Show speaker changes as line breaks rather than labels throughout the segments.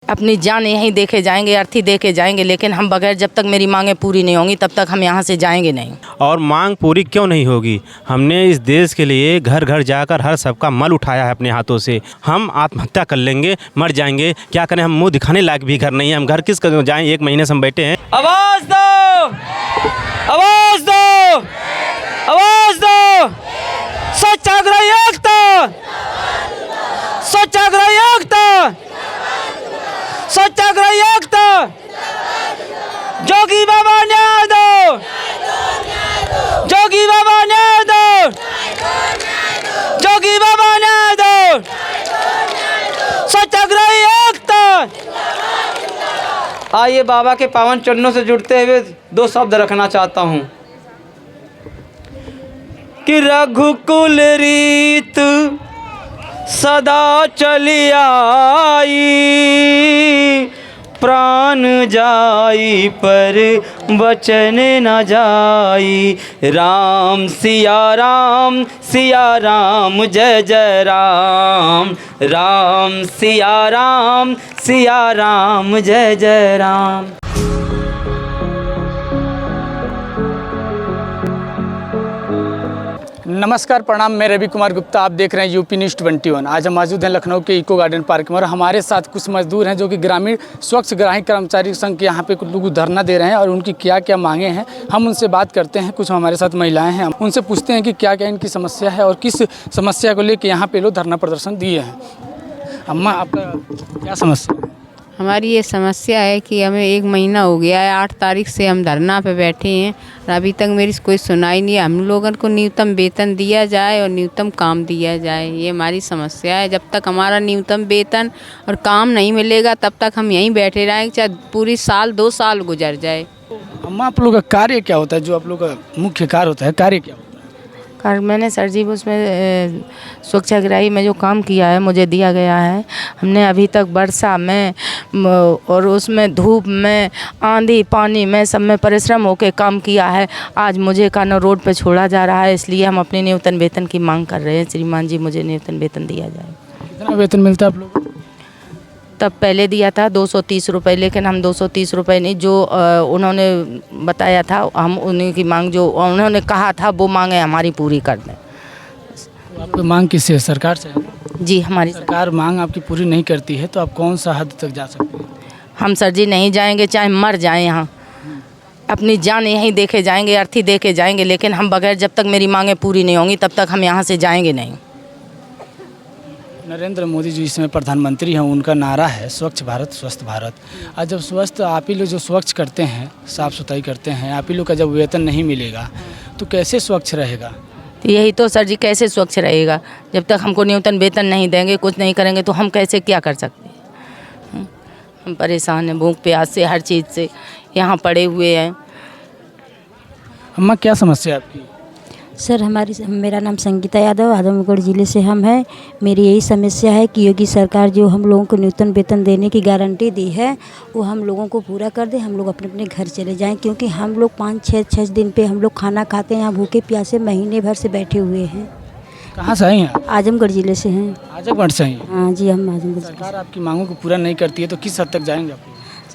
अपनी जान यहीं देके जाएंगे, अर्थी दे के जाएंगे, लेकिन हम बगैर जब तक मेरी मांगें पूरी नहीं होंगी तब तक हम यहाँ से जाएंगे नहीं।
और मांग पूरी क्यों नहीं होगी? हमने इस देश के लिए घर घर जाकर हर सबका मल उठाया है अपने हाथों से। हम आत्महत्या कर लेंगे, मर जाएंगे, क्या करें? हम मुंह दिखाने लायक भी घर नहीं है, हम घर किस जाएं? 1 महीने से हम बैठे हैं।
आवाज दो, आवाज दो, आवाज दो। सत्याग्रह एकता, सत्याग्रह एकता, सत्याग्रह एकता। जोगी बाबा न्याय दो, जोगी बाबा न्याय दो, जोगी बाबा न्याय दो। सत्याग्रह एकता। आइए बाबा के पावन चरणों से जुड़ते हुए 2 शब्द रखना चाहता हूँ कि रघुकुल रीत सदा चली आई, प्राण जाई पर वचन न जाई। राम सिया राम, सिया राम जय जय राम। राम सिया राम, सिया राम जय जय राम।
नमस्कार, प्रणाम। मैं रवि कुमार गुप्ता, आप देख रहे हैं यूपी न्यूज़ 21। आज हम मौजूद हैं लखनऊ के इको गार्डन पार्क में और हमारे साथ कुछ मजदूर हैं जो कि ग्रामीण स्वच्छ ग्राहीक कर्मचारी संघ के यहाँ पे कुछ लोग धरना दे रहे हैं और उनकी क्या क्या मांगे हैं हम उनसे बात करते हैं। कुछ हमारे साथ महिलाएं हैं, उनसे पूछते हैं कि क्या क्या इनकी समस्या है और किस समस्या को लेकर यहाँ पे लोग धरना प्रदर्शन दिए हैं। अम्मा, आपका क्या समस्या है?
हमारी ये समस्या है कि हमें 1 महीना हो गया है, 8 तारीख से हम धरना पे बैठे हैं और अभी तक मेरी कोई सुनाई नहीं है। हम लोगों को न्यूनतम वेतन दिया जाए और न्यूनतम काम दिया जाए, ये हमारी समस्या है। जब तक हमारा न्यूनतम वेतन और काम नहीं मिलेगा तब तक हम यहीं बैठे रहेंगे, चाहे पूरी साल 2 साल गुजर जाए।
अम्मा, आप लोग का कार्य क्या होता है? जो आप लोग का मुख्य कार्य होता है, कार्य क्या होता है?
मैंने सर जी उसमें स्वच्छाग्रही में जो काम किया है मुझे दिया गया है। हमने अभी तक वर्षा में और उसमें धूप में, आंधी पानी में, सब में परिश्रम होकर काम किया है। आज मुझे कानो रोड पे छोड़ा जा रहा है, इसलिए हम अपने न्यूनतम वेतन की मांग कर रहे हैं। श्रीमान जी, मुझे न्यूनतम वेतन दिया जाए।
कितना वेतन मिलता है आप लोग?
तब पहले दिया था 230 रुपये, लेकिन हम 230 रुपये नहीं, जो उन्होंने बताया था, हम उन्हीं की मांग जो उन्होंने कहा था वो मांगे हमारी पूरी कर दें।
तो आपकी मांग किससे है? सरकार से है?
जी, हमारी
सरकार मांग आपकी पूरी नहीं करती है तो आप कौन सा हद तक जा सकते हैं?
हम सर जी नहीं जाएंगे, चाहे मर जाएं यहाँ, अपनी जान यहीं देके जाएंगे, अर्थी दे के जाएंगे, लेकिन हम बगैर जब तक मेरी मांगें पूरी नहीं होंगी तब तक हम यहाँ से जाएंगे नहीं।
नरेंद्र मोदी जी इसमें प्रधानमंत्री हैं, उनका नारा है स्वच्छ भारत स्वस्थ भारत। और जब स्वस्थ आप ही लोग जो स्वच्छ करते हैं, साफ़ सुथराई करते हैं, आप ही लोग का जब वेतन नहीं मिलेगा तो कैसे स्वच्छ रहेगा?
तो यही तो सर जी, कैसे स्वच्छ रहेगा? जब तक हमको न्यूनतम वेतन नहीं देंगे, कुछ नहीं करेंगे तो हम कैसे क्या कर सकते हैं? हम परेशान हैं, भूख प्यास से, हर चीज़ से यहाँ पड़े हुए हैं।
अम्मा, क्या समस्या है आपकी?
सर, मेरा नाम संगीता यादव, आजमगढ़ ज़िले से हम हैं। मेरी यही समस्या है कि योगी सरकार जो हम लोगों को न्यूनतम वेतन देने की गारंटी दी है वो हम लोगों को पूरा कर दे, हम लोग अपने अपने घर चले जाएं, क्योंकि हम लोग 5-6 दिन पे हम लोग खाना खाते हैं, यहाँ भूखे प्यासे महीने भर से बैठे हुए हैं।
कहाँ से आई हैं आप?
आजमगढ़ ज़िले से हैं।
आजमगढ़ से आई हैं?
हाँ जी, हम आजमगढ़।
सरकार आपकी मांगों को पूरा नहीं करती है तो किस हद तक जाएंगे आप?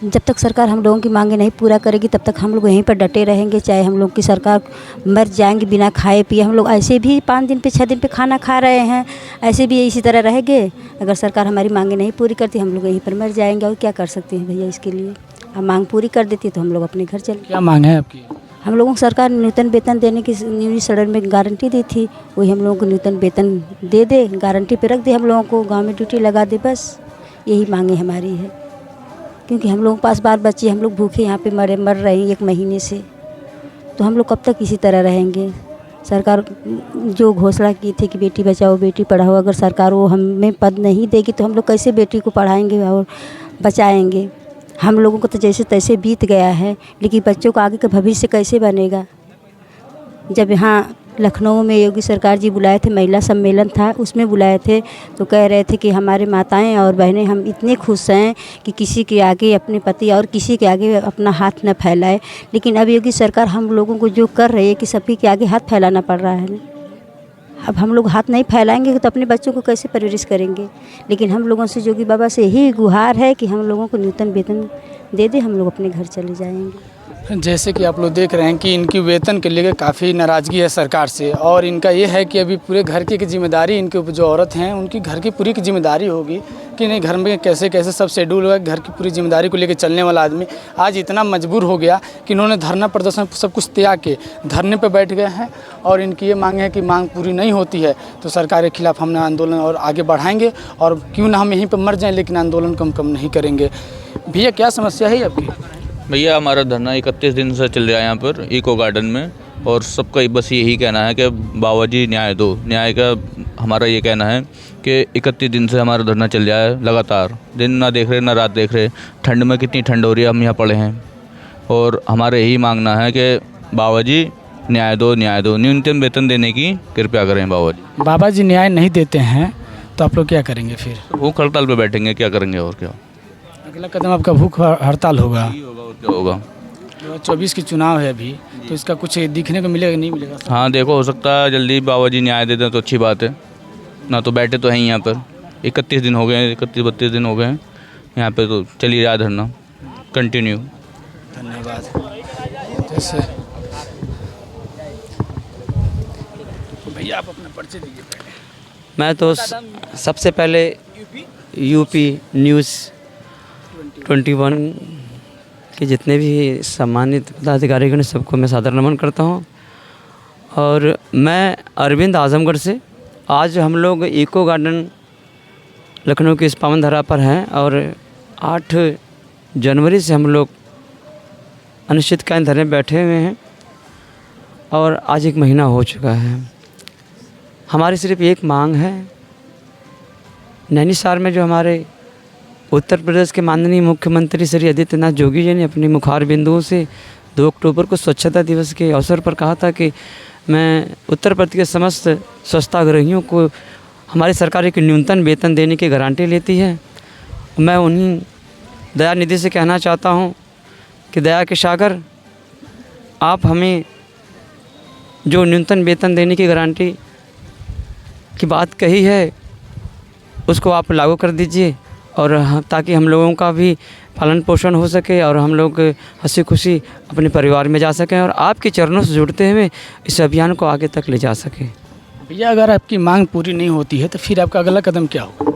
जब तक सरकार हम लोगों की मांगे नहीं पूरा करेगी तब तक हम लोग यहीं पर डटे रहेंगे, चाहे हम लोग की सरकार मर जाएंगे बिना खाए पिए। हम लोग ऐसे भी 5 दिन पे 6 दिन पे खाना खा रहे हैं, ऐसे भी इसी तरह रहेंगे। अगर सरकार हमारी मांगे नहीं पूरी करती हम लोग यहीं पर मर जाएंगे, और क्या कर सकते हैं भैया इसके लिए? अब मांग पूरी कर देती है तो हम लोग अपने घर चले।
क्या मांग है आपकी?
हम लोगों को सरकार न्यूनतम वेतन देने की न्यूज़ सडन में गारंटी दी थी, वही हम लोगों को न्यूनतम वेतन दे दे, गारंटी पे रख दे, हम लोगों को गाँव में ड्यूटी लगा दे, बस यही मांगे हमारी है। क्योंकि हम लोगों के पास बाल बच्चे, हम लोग भूखे यहाँ पे मर रहे हैं 1 महीने से, तो हम लोग कब तक इसी तरह रहेंगे? सरकार जो घोषणा की थी कि बेटी बचाओ बेटी पढ़ाओ, अगर सरकार वो हमें पद नहीं देगी तो हम लोग कैसे बेटी को पढ़ाएंगे और बचाएंगे? हम लोगों को तो जैसे तैसे बीत गया है, लेकिन बच्चों का आगे का भविष्य कैसे बनेगा? जब यहाँ लखनऊ में योगी सरकार जी बुलाए थे, महिला सम्मेलन था, उसमें बुलाए थे, तो कह रहे थे कि हमारे माताएं और बहनें हम इतने खुश हैं कि किसी के आगे अपने पति और किसी के आगे अपना हाथ न फैलाए। लेकिन अब योगी सरकार हम लोगों को जो कर रही है कि सभी के आगे हाथ फैलाना पड़ रहा है। अब हम लोग हाथ नहीं फैलाएंगे तो अपने बच्चों को कैसे परवरिश करेंगे। लेकिन हम लोगों से जोगी बाबा से यही गुहार है कि हम लोगों को न्यूनतम वेतन दे दे, हम लोग अपने घर चले जाएंगे।
जैसे कि आप लोग देख रहे हैं कि इनकी वेतन के लिए काफ़ी नाराज़गी है सरकार से, और इनका ये है कि अभी पूरे घर की जिम्मेदारी इनके ऊपर जो औरत हैं उनकी घर की पूरी की जिम्मेदारी होगी कि नहीं, घर में कैसे कैसे सब शेड्यूल होगा। घर की पूरी जिम्मेदारी को लेकर चलने वाला आदमी आज इतना मजबूर हो गया कि इन्होंने धरना प्रदर्शन सब कुछ त्याग के धरने पर बैठ गए हैं। और इनकी ये मांग है कि मांग पूरी नहीं होती है तो सरकार के खिलाफ हमने आंदोलन और आगे बढ़ाएंगे, और क्यों ना हम यहीं पर मर जाएँ लेकिन आंदोलन को हम कम नहीं करेंगे। भैया क्या समस्या है आपकी?
भैया हमारा धरना 31 दिन से चल रहा है यहाँ पर इको गार्डन में, और सबका बस यही कहना है कि बाबा जी न्याय दो। न्याय का हमारा ये कहना है कि 31 दिन से हमारा धरना चल रहा है लगातार, दिन ना देख रहे ना रात देख रहे। ठंड में कितनी ठंड हो रही है, हम यहाँ पड़े हैं, और हमारा यही मांगना है कि बाबा जी न्याय दो, न्याय दो, न्यूनतम वेतन देने की कृपया करें बाबा जी।
बाबा जी न्याय नहीं देते हैं तो आप लोग क्या करेंगे फिर?
भूख हड़ताल पे बैठेंगे, क्या करेंगे और क्या।
अगला कदम आपका भूख हड़ताल होगा।
और क्या होगा।
2024 की चुनाव है अभी, तो इसका कुछ दिखने को मिलेगा नहीं मिलेगा?
हाँ देखो, हो सकता है जल्दी बाबा जी न्याय दे दें तो अच्छी बात है ना। तो बैठे तो हैं यहाँ पर 31 दिन हो गए हैं, 31-32 दिन हो गए हैं यहाँ पे, तो चल ही रहा धरना कंटिन्यू।
धन्यवाद। जैसे भैया आप अपना परिचय दीजिए पहले।
मैं तो सबसे पहले यूपी न्यूज़ 21 के जितने भी सम्मानित पदाधिकारीगण सबको मैं सादर नमन करता हूँ। और मैं अरविंद आजमगढ़ से, आज हम लोग इको गार्डन लखनऊ की इस पावन धरा पर हैं, और 8 जनवरी से हम लोग अनिश्चितकालीन धरने बैठे हुए हैं, और आज 1 महीना हो चुका है। हमारी सिर्फ एक मांग है, नैनीताल में जो हमारे उत्तर प्रदेश के माननीय मुख्यमंत्री श्री आदित्यनाथ जोगी जी ने अपने मुखार बिंदुओं से 2 अक्टूबर को स्वच्छता दिवस के अवसर पर कहा था कि मैं उत्तर प्रदेश के समस्त स्वच्छताग्रहियों को हमारी सरकार एक न्यूनतम वेतन देने की गारंटी लेती है। मैं उन्हीं दया निधि से कहना चाहता हूं कि दया के सागर, आप हमें जो न्यूनतम वेतन देने की गारंटी की बात कही है उसको आप लागू कर दीजिए, और ताकि हम लोगों का भी पालन पोषण हो सके और हम लोग हंसी खुशी अपने परिवार में जा सकें, और आपके चरणों से जुड़ते हुए इस अभियान को आगे तक ले जा सकें।
भैया अगर आपकी मांग पूरी नहीं होती है तो फिर आपका अगला कदम क्या होगा?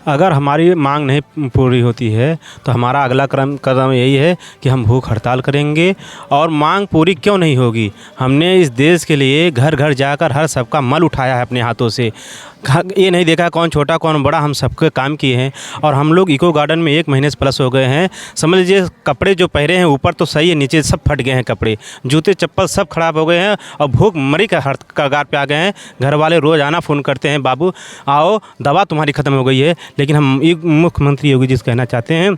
अगर हमारी मांग नहीं पूरी होती है तो हमारा अगला कदम यही है कि हम भूख हड़ताल करेंगे। और मांग पूरी क्यों नहीं होगी, हमने इस देश के लिए घर घर जाकर हर सबका मल उठाया है अपने हाथों से। ये नहीं देखा कौन छोटा कौन बड़ा, हम सबके काम किए हैं। और हम लोग इको गार्डन में 1 महीने से प्लस हो गए हैं। समझ लीजिए कपड़े जो पहरे हैं ऊपर तो सही है, नीचे सब फट गए हैं कपड़े, जूते चप्पल सब खराब हो गए हैं, और भूख मरी का कगार पे आ गए हैं। घर वाले रोज़ आना फ़ोन करते हैं, बाबू आओ दवा तुम्हारी ख़त्म हो गई है। लेकिन हम मुख्यमंत्री योगी जी से कहना चाहते हैं,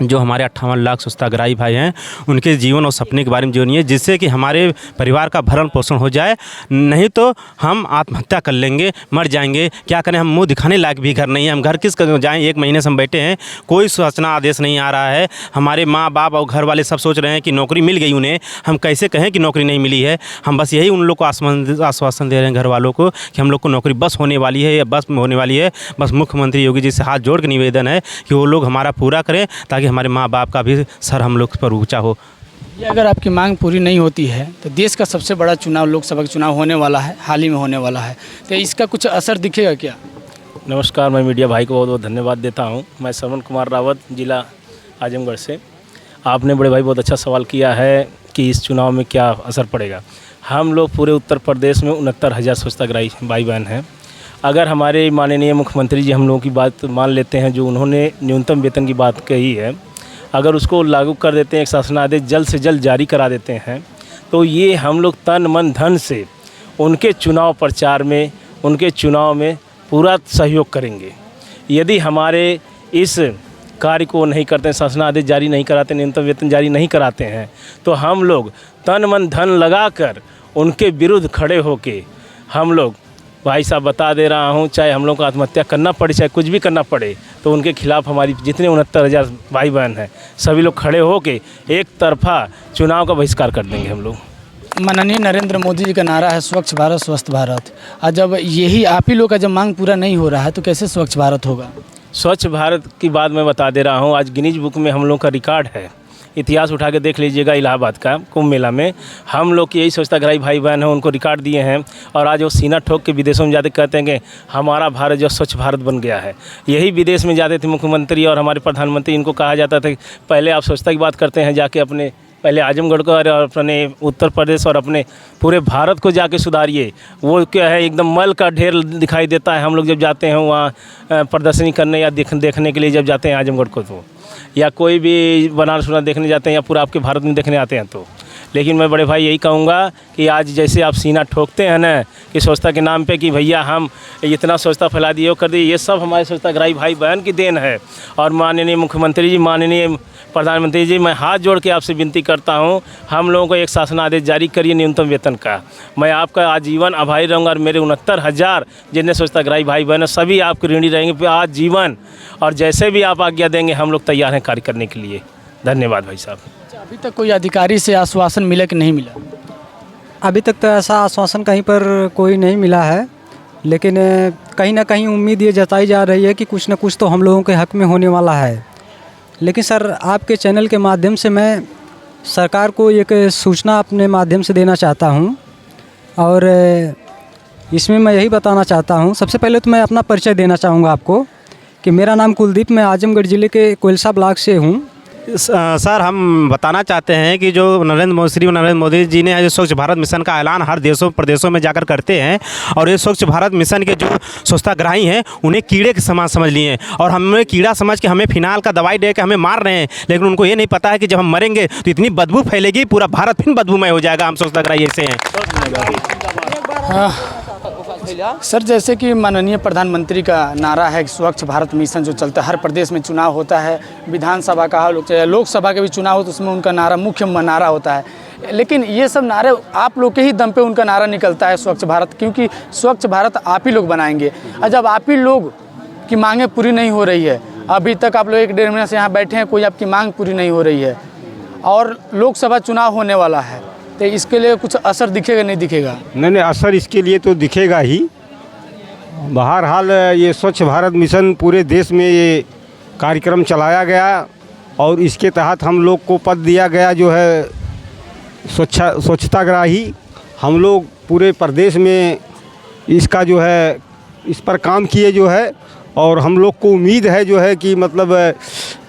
जो हमारे 58 लाख स्वच्छताग्राही भाई हैं, उनके जीवन और सपने के बारे में जीवनी है, जिससे कि हमारे परिवार का भरण पोषण हो जाए। नहीं तो हम आत्महत्या कर लेंगे, मर जाएंगे। क्या करें, हम मुंह दिखाने लायक भी घर नहीं है, हम घर किस जाएं। 1 महीने से हम बैठे हैं, कोई सूचना आदेश नहीं आ रहा है। हमारे माँ बाप और घर वाले सब सोच रहे हैं कि नौकरी मिल गई उन्हें, हम कैसे कहें कि नौकरी नहीं मिली है। हम बस यही उन लोग को आश्वासन दे रहे हैं घर वालों को कि हम लोग को नौकरी बस होने वाली है या बस में होने वाली है। बस मुख्यमंत्री योगी जी से हाथ जोड़ के निवेदन है कि वो लोग हमारा पूरा करें, ताकि हमारे माँ बाप का भी सर हम लोग पर ऊंचा हो।
ये अगर आपकी मांग पूरी नहीं होती है तो देश का सबसे बड़ा चुनाव, लोकसभा का चुनाव होने वाला है, हाल ही में होने वाला है, तो इसका कुछ असर दिखेगा क्या?
नमस्कार, मैं मीडिया भाई को बहुत बहुत धन्यवाद देता हूं। मैं श्रवण कुमार रावत, जिला आजमगढ़ से। आपने बड़े भाई बहुत अच्छा सवाल किया है कि इस चुनाव में क्या असर पड़ेगा। हम लोग पूरे उत्तर प्रदेश में 69,000 स्वच्छताग्राही भाई बहन हैं। अगर हमारे माननीय मुख्यमंत्री जी हम लोगों की बात मान लेते हैं, जो उन्होंने न्यूनतम वेतन की बात कही है, अगर उसको लागू कर देते हैं, एक शासनादेश जल्द से जल्द जारी करा देते हैं, तो ये हम लोग तन मन धन से उनके चुनाव प्रचार में, उनके चुनाव में पूरा सहयोग करेंगे। यदि हमारे इस कार्य को नहीं करते, शासनादेश जारी नहीं कराते, न्यूनतम वेतन जारी नहीं कराते हैं, तो हम लोग तन मन धन लगाकर उनके विरुद्ध खड़े होके हम लोग, भाई साहब बता दे रहा हूँ, चाहे हम लोग को आत्महत्या करना पड़े, चाहे कुछ भी करना पड़े, तो उनके खिलाफ हमारी जितने 69,000 भाई बहन हैं, सभी लोग खड़े होके एक तरफा चुनाव का बहिष्कार कर देंगे हम लोग।
माननीय नरेंद्र मोदी जी का नारा है स्वच्छ भारत स्वस्थ भारत, और जब यही आप ही लोग का जब मांग पूरा नहीं हो रहा है तो कैसे स्वच्छ भारत होगा?
स्वच्छ भारत की बात मैं बता दे रहा हूँ। आज गिनीज बुक में हम लोग का रिकॉर्ड है, इतिहास उठा के देख लीजिएगा। इलाहाबाद का कुंभ मेला में हम लोग की यही स्वच्छताग्राही भाई बहन हैं, उनको रिकॉर्ड दिए हैं। और आज वो सीना ठोक के विदेशों में जाते कहते हैं कि हमारा भारत जो स्वच्छ भारत बन गया है। यही विदेश में जाते थे मुख्यमंत्री और हमारे प्रधानमंत्री, इनको कहा जाता था कि पहले आप स्वच्छता की बात करते हैं, जाके अपने पहले आजमगढ़ को और अपने उत्तर प्रदेश और अपने पूरे भारत को जाके सुधारिए। वो क्या है, एकदम मल का ढेर दिखाई देता है। हम लोग जब जाते हैं वहाँ प्रदर्शनी करने या देखने के लिए जब जाते हैं आजमगढ़ को, तो या कोई भी बनारस देखने जाते हैं या पूरा आपके भारत में देखने आते हैं तो। लेकिन मैं बड़े भाई यही कहूँगा कि आज जैसे आप सीना ठोकते हैं ना कि स्वच्छता के नाम पे कि भैया हम इतना स्वच्छता फैला दिए कर दिए, ये सब हमारे स्वच्छताग्राही भाई बहन की देन है। और माननीय मुख्यमंत्री जी, माननीय प्रधानमंत्री जी, मैं हाथ जोड़ के आपसे विनती करता हूं, हम लोगों को एक शासनादेश जारी करिए न्यूनतम वेतन का। मैं आपका आजीवन आभारी रहूँगा। और मेरे 69,000 जितने स्वच्छताग्राही भाई बहन सभी आपके ऋणी रहेंगे आजीवन। और जैसे भी आप आज्ञा देंगे हम लोग तैयार हैं कार्य करने के लिए। धन्यवाद भाई साहब।
अभी तक कोई अधिकारी से आश्वासन मिला कि नहीं मिला?
अभी तक तो ऐसा आश्वासन कहीं पर कोई नहीं मिला है, लेकिन कहीं ना कहीं उम्मीद ये जताई जा रही है कि कुछ न कुछ तो हम लोगों के हक में होने वाला है। लेकिन सर, आपके चैनल के माध्यम से मैं सरकार को एक सूचना अपने माध्यम से देना चाहता हूं, और इसमें मैं यही बताना चाहता हूं। सबसे पहले तो मैं अपना परिचय देना चाहूँगा आपको कि मेरा नाम कुलदीप, मैं आजमगढ़ ज़िले के कोयलसा ब्लॉक से हूँ।
सर, हम बताना चाहते हैं कि जो नरेंद्र मोदी जी ने जो स्वच्छ भारत मिशन का ऐलान हर देशों प्रदेशों में जाकर करते हैं, और ये स्वच्छ भारत मिशन के जो स्वच्छताग्राही हैं उन्हें कीड़े के समान समझ लिए हैं, और हमें कीड़ा समझ के हमें फिनाल का दवाई दे के हमें मार रहे हैं। लेकिन उनको ये नहीं पता है कि जब हम मरेंगे तो इतनी बदबू फैलेगी, पूरा भारत फिर बदबूमय हो जाएगा। हम स्वच्छताग्राही ऐसे हैं।
सर, जैसे कि माननीय प्रधानमंत्री का नारा है कि स्वच्छ भारत मिशन जो चलता है, हर प्रदेश में चुनाव होता है, विधानसभा का लोकसभा के भी चुनाव हो तो उसमें उनका नारा मुख्य नारा होता है। लेकिन ये सब नारे आप लोग के ही दम पे उनका नारा निकलता है स्वच्छ भारत, क्योंकि स्वच्छ भारत आप ही लोग बनाएंगे। और जब आप ही लोग की मांगें पूरी नहीं हो रही है, अभी तक आप लोग 1-1.5 महीने से यहाँ बैठे हैं, कोई आपकी मांग पूरी नहीं हो रही है, और लोकसभा चुनाव होने वाला है, तो इसके लिए कुछ असर दिखेगा नहीं दिखेगा?
नहीं, असर इसके लिए तो दिखेगा ही। बहरहाल ये स्वच्छ भारत मिशन पूरे देश में ये कार्यक्रम चलाया गया, और इसके तहत हम लोग को पद दिया गया जो है स्वच्छताग्राही। हम लोग पूरे प्रदेश में इसका जो है इस पर काम किए जो है, और हम लोग को उम्मीद है जो है कि मतलब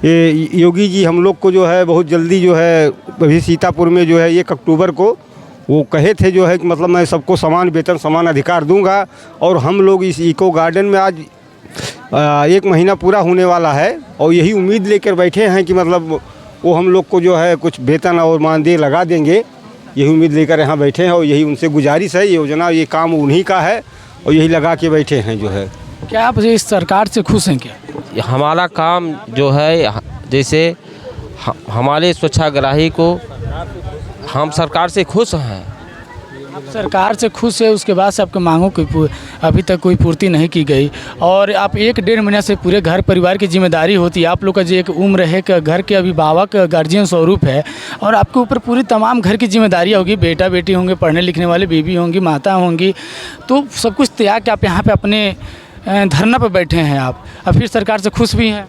ये योगी जी हम लोग को जो है बहुत जल्दी जो है अभी सीतापुर में जो है 1 अक्टूबर को वो कहे थे जो है कि मतलब मैं सबको समान वेतन समान अधिकार दूंगा। और हम लोग इस इको गार्डन में आज 1 महीना पूरा होने वाला है, और यही उम्मीद लेकर बैठे हैं कि मतलब वो हम लोग को जो है कुछ वेतन और मानदेय लगा देंगे। यही उम्मीद लेकर यहाँ बैठे हैं, और यही उनसे गुजारिश है। योजना ये काम उन्हीं का है, और यही लगा के बैठे हैं जो है।
क्या आप इस सरकार से खुश हैं क्या?
हमारा काम जो है, जैसे हमारे स्वच्छताग्राही को हम सरकार से खुश हैं।
सरकार से खुश है, उसके बाद से आपके मांगों की अभी तक कोई पूर्ति नहीं की गई, और आप 1-1.5 महीना से पूरे घर परिवार की जिम्मेदारी होती है। आप लोग का जो एक उम्र है कि घर के अभिभावक गार्जियन स्वरूप है, और आपके ऊपर पूरी तमाम घर की जिम्मेदारियाँ होगी, बेटा बेटी होंगे, पढ़ने लिखने वाले बीवी होंगी, माता होंगी, तो सब कुछ त्याग के आप यहाँ पे अपने धरना पर बैठे हैं आप, अब फिर सरकार से खुश भी हैं?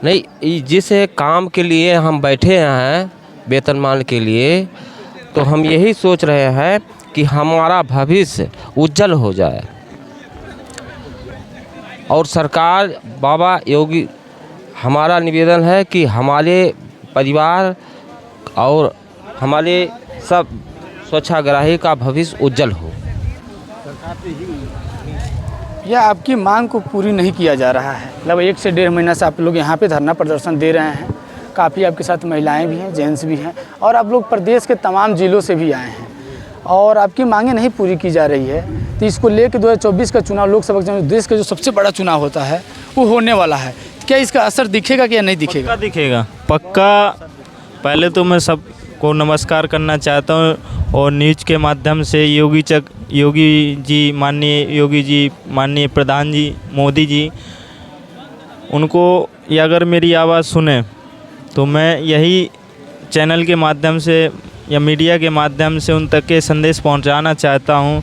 नहीं, जिस काम के लिए हम बैठे हैं वेतनमान के लिए, तो हम यही सोच रहे हैं कि हमारा भविष्य उज्जवल हो जाए, और सरकार बाबा योगी, हमारा निवेदन है कि हमारे परिवार और हमारे सब स्वच्छताग्राही का भविष्य उज्जवल हो।
यह आपकी मांग को पूरी नहीं किया जा रहा है। लगभग 1 से 1.5 महीना से आप लोग यहाँ पे धरना प्रदर्शन दे रहे हैं। काफ़ी आपके साथ महिलाएं भी हैं, जेंट्स भी हैं, और आप लोग प्रदेश के तमाम ज़िलों से भी आए हैं, और आपकी मांगें नहीं पूरी की जा रही है। तो इसको लेकर 2024 का चुनाव, लोकसभा चुनाव, देश का जो सबसे बड़ा चुनाव होता है वो होने वाला है। क्या इसका असर दिखेगा कि या नहीं दिखेगा?
पक्का दिखेगा, पक्का। पहले तो मैं सबको नमस्कार करना चाहता हूँ, और न्यूज़ के माध्यम से योगी जी, माननीय योगी जी, माननीय प्रधान जी मोदी जी, उनको अगर मेरी आवाज़ सुने तो मैं यही चैनल के माध्यम से या मीडिया के माध्यम से उन तक के संदेश पहुंचाना चाहता हूं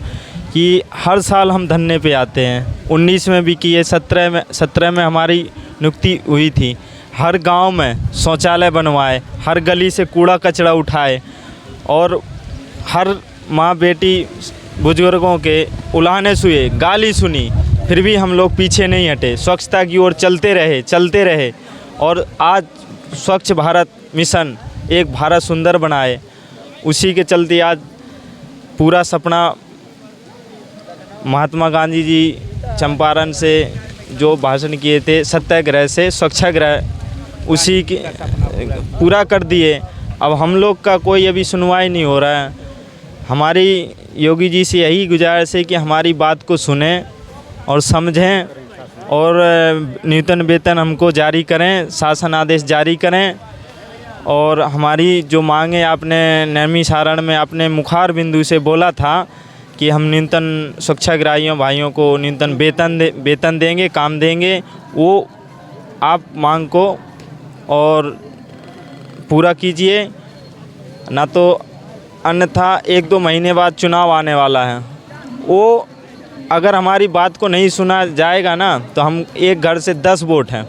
कि हर साल हम धरने पे आते हैं। 19 में भी किए, 17 में हमारी नियुक्ति हुई थी। हर गांव में शौचालय बनवाए, हर गली से कूड़ा कचरा उठाए और हर माँ बेटी बुजुर्गों के उलाहने सुने, गाली सुनी, फिर भी हम लोग पीछे नहीं हटे, स्वच्छता की ओर चलते रहे और आज स्वच्छ भारत मिशन एक भारत सुंदर बनाए। उसी के चलते आज पूरा सपना महात्मा गांधी जी चंपारण से जो भाषण किए थे सत्याग्रह से स्वच्छाग्रह, उसी के पूरा कर दिए। अब हम लोग का कोई अभी सुनवाई नहीं हो रहा है। हमारी योगी जी से यही गुजारिश है कि हमारी बात को सुने और समझें और न्यूनतम वेतन हमको जारी करें, शासन आदेश जारी करें। और हमारी जो मांगे आपने नैमिषारण्य में अपने मुखार बिंदु से बोला था कि हम न्यूनतम स्वच्छाग्राहियों भाइयों को न्यूनतम वेतन देंगे, काम देंगे, वो आप मांग को और पूरा कीजिए, ना तो अन्यथा 1-2 महीने बाद चुनाव आने वाला है। वो अगर हमारी बात को नहीं सुना जाएगा ना तो हम एक घर से 10 वोट हैं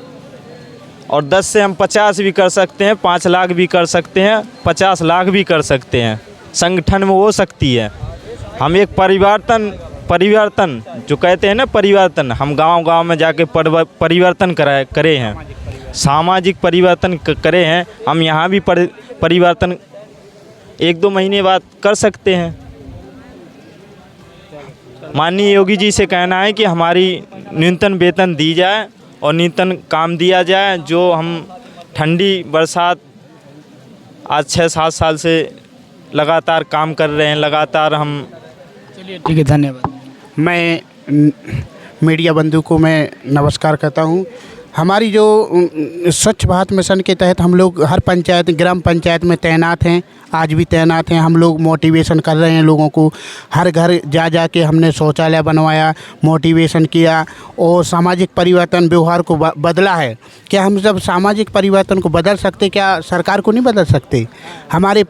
और 10 से हम 50 भी कर सकते हैं, 5 लाख भी कर सकते हैं, 50 लाख भी कर सकते हैं। संगठन में हो सकती है। हम एक परिवर्तन जो कहते हैं ना, परिवर्तन, हम गांव-गांव में जाके परिवर्तन करे हैं, सामाजिक परिवर्तन करे हैं। हम यहाँ भी परिवर्तन 1-2 महीने बाद कर सकते हैं। माननीय योगी जी से कहना है कि हमारी न्यूनतम वेतन दी जाए और न्यूनतम काम दिया जाए। जो हम ठंडी बरसात आज 6-7 साल से लगातार काम कर रहे हैं, लगातार हम।
चलिए ठीक है, धन्यवाद।
मैं मीडिया बंधु को मैं नमस्कार करता हूं। हमारी जो स्वच्छ भारत मिशन के तहत हम लोग हर पंचायत, ग्राम पंचायत में तैनात हैं, आज भी तैनात हैं। हम लोग मोटिवेशन कर रहे हैं लोगों को, हर घर जा के हमने शौचालय बनवाया, मोटिवेशन किया और सामाजिक परिवर्तन व्यवहार को बदला है। क्या हम जब सामाजिक परिवर्तन को बदल सकते, क्या सरकार को नहीं बदल सकते? हमारे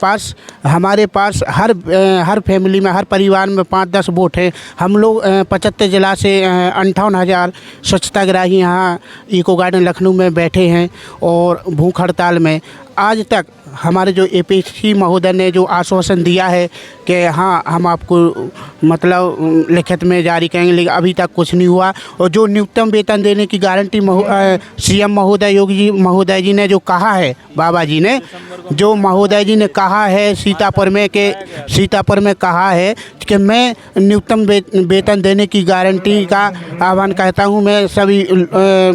पास हर फैमिली में, हर परिवार में 5-10 वोट हैं। हम लोग 75 जिला से 58,000 स्वच्छताग्राही यहाँ इको गार्डन लखनऊ में बैठे हैं और भूख हड़ताल में। आज तक हमारे जो APSC महोदय ने जो आश्वासन दिया है कि हाँ हम आपको मतलब लिखित में जारी करेंगे, लेकिन अभी तक कुछ नहीं हुआ। और जो न्यूनतम वेतन देने की गारंटी CM महोदय योगी महोदय जी ने जो कहा है, बाबा जी ने जो महोदय जी ने कहा है सीतापुर में कहा है कि मैं न्यूनतम वेतन देने की गारंटी का आह्वान कहता हूँ। मैं सभी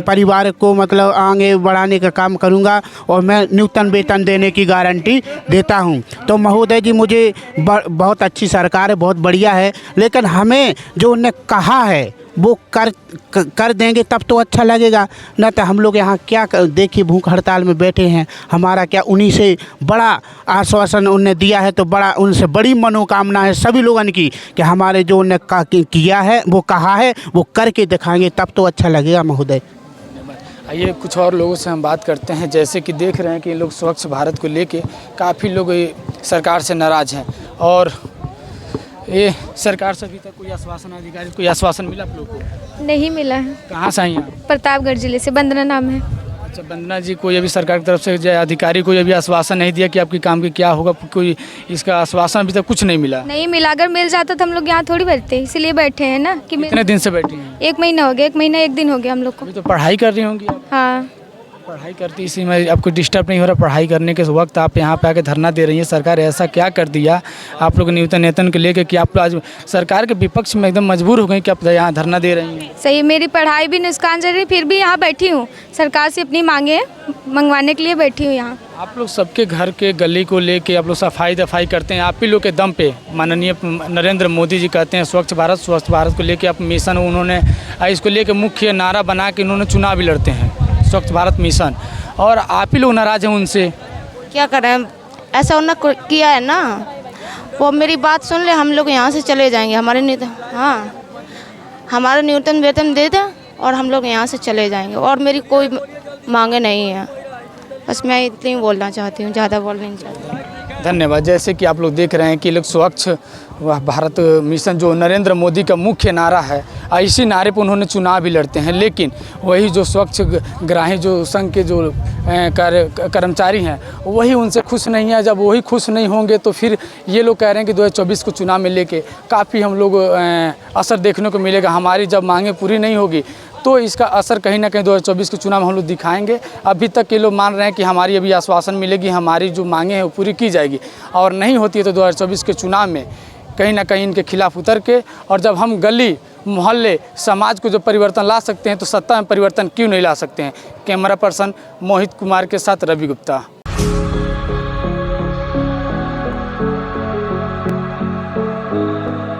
परिवार को मतलब आगे बढ़ाने का काम करूँगा और मैं न्यूनतम वेतन देने की गारंटी देता हूं। तो महोदय जी, मुझे बहुत अच्छी सरकार है, बहुत बढ़िया है, लेकिन हमें जो उन्हें कहा है वो कर देंगे तब तो अच्छा लगेगा। न तो हम लोग यहाँ क्या देखिए भूख हड़ताल में बैठे हैं, हमारा क्या उन्हीं से बड़ा आश्वासन उन्हें दिया है, तो बड़ा उनसे बड़ी मनोकामना है सभी लोगों की कि हमारे जो उन्हें किया है, वो कहा है, वो करके दिखाएंगे तब तो अच्छा लगेगा महोदय।
आइए कुछ और लोगों से हम बात करते हैं। जैसे कि देख रहे हैं कि लोग स्वच्छ भारत को लेके काफ़ी लोग सरकार से नाराज़ हैं और ये सरकार से अभी तक कोई आश्वासन, अधिकारी कोई आश्वासन मिला आप लोग को?
नहीं मिला है।
कहाँ से आई हैं?
प्रतापगढ़ जिले से, वंदना नाम है।
अच्छा वंदना जी, कोई अभी सरकार की तरफ से अधिकारी कोई अभी आश्वासन नहीं दिया कि आपके काम की क्या होगा? कोई इसका आश्वासन अभी तक कुछ नहीं मिला?
नहीं मिला। अगर मिल जाता तो हम लोग यहाँ थोड़ी बैठते, इसलिए बैठे हैं ना कि
कितने दिन से बैठे हैं?
1 महीना हो गया, 1 महीना 1 दिन हो गया हम लोग को।
अभी तो पढ़ाई कर रही होंगी आप?
हाँ
पढ़ाई करती, इसी में आपको डिस्टर्ब नहीं हो रहा? पढ़ाई करने के वक्त आप यहाँ पे आके धरना दे रही हैं। सरकार ऐसा क्या कर दिया आप लोग न्यूनतम वेतन को लेकर कि आप आज सरकार के विपक्ष में एकदम मजबूर हो गई कि आप यहाँ धरना दे रही हैं?
सही, मेरी पढ़ाई भी नुकसान चल रही, फिर भी यहाँ बैठी हूँ, सरकार से अपनी मांगे मंगवाने के लिए बैठी हूँ यहाँ।
आप लोग सबके घर के गली को लेके आप लोग सफाई दफाई करते हैं, आप ही लोग के दम पे माननीय नरेंद्र मोदी जी कहते हैं स्वच्छ भारत को लेके आप मिशन, उन्होंने इसको लेके मुख्य नारा बना के उन्होंने चुनाव भी लड़ते हैं, स्वच्छ भारत मिशन, और आप ही लोग नाराज़ हैं उनसे।
क्या करें, ऐसा उन्होंने किया है ना, वो मेरी बात सुन ले, हम लोग यहाँ से चले जाएंगे। हमारा न्यूनतम वेतन दे दें और हम लोग यहाँ से चले जाएंगे, और मेरी कोई मांगे नहीं है। बस मैं इतनी बोलना चाहती हूँ, ज़्यादा बोल नहीं चाहती।
धन्यवाद। जैसे कि आप लोग देख रहे हैं कि लोग स्वच्छ भारत मिशन जो नरेंद्र मोदी का मुख्य नारा है, इसी नारे पर उन्होंने चुनाव भी लड़ते हैं, लेकिन वही जो स्वच्छ ग्राही जो संघ के जो कर्मचारी हैं वही उनसे खुश नहीं है। जब वही खुश नहीं होंगे तो फिर ये लोग कह रहे हैं कि 2024 को चुनाव में लेके काफ़ी हम लोग असर देखने को मिलेगा। हमारी जब मांगें पूरी नहीं होगी तो इसका असर कहीं ना कहीं 2024 के चुनाव में हम लोग दिखाएंगे। अभी तक ये लोग मान रहे हैं कि हमारी अभी आश्वासन मिलेगी, हमारी जो मांगें हैं वो पूरी की जाएगी, और नहीं होती है तो 2024 के चुनाव में कहीं ना कहीं इनके खिलाफ उतर के, और जब हम गली मोहल्ले समाज को जो परिवर्तन ला सकते हैं तो सत्ता में परिवर्तन क्यों नहीं ला सकते हैं। कैमरा पर्सन मोहित कुमार के साथ रवि गुप्ता।